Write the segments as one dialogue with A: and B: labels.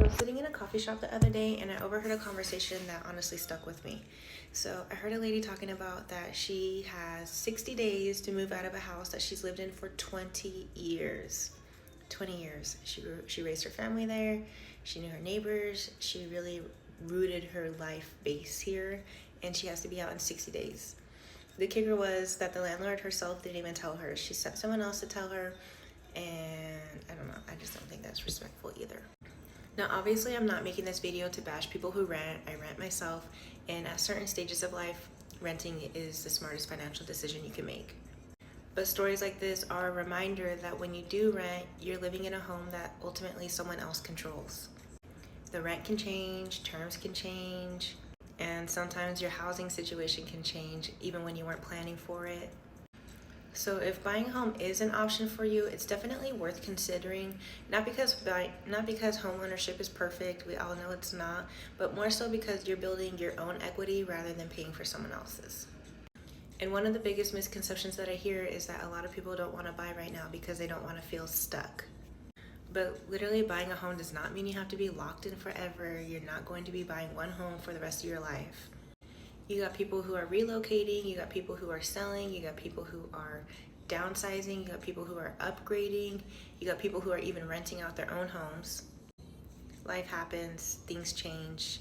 A: So I was sitting in a coffee shop the other day and I overheard a conversation that honestly stuck with me. So I heard a lady talking about that she has 60 days to move out of a house that she's lived in for 20 years. 20 years. She raised her family there. She knew her neighbors. She really rooted her life base here, and she has to be out in 60 days. The kicker was that the landlord herself didn't even tell her. She sent someone else to tell her, and I don't know. I just don't think that's respectful either. Now, obviously, I'm not making this video to bash people who rent. I rent myself, and at certain stages of life, renting is the smartest financial decision you can make. But stories like this are a reminder that when you do rent, you're living in a home that ultimately someone else controls. The rent can change, terms can change, and sometimes your housing situation can change even when you weren't planning for it. So if buying a home is an option for you, it's definitely worth considering. Not because home ownership is perfect, we all know it's not, but more so because you're building your own equity rather than paying for someone else's. And one of the biggest misconceptions that I hear is that a lot of people don't want to buy right now because they don't want to feel stuck. But literally, buying a home does not mean you have to be locked in forever. You're not going to be buying one home for the rest of your life. You got people who are relocating, you got people who are selling, you got people who are downsizing, you got people who are upgrading, you got people who are even renting out their own homes. Life happens, things change.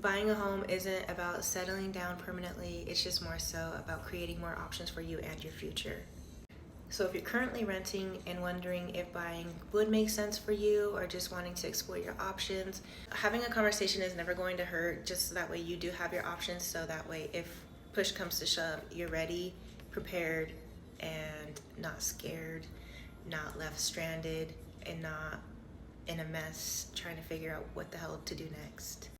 A: Buying a home isn't about settling down permanently, it's just more so about creating more options for you and your future. So if you're currently renting and wondering if buying would make sense for you or just wanting to explore your options, having a conversation is never going to hurt, just so that way you do have your options, so that way if push comes to shove, you're ready, prepared, and not scared, not left stranded, and not in a mess trying to figure out what the hell to do next.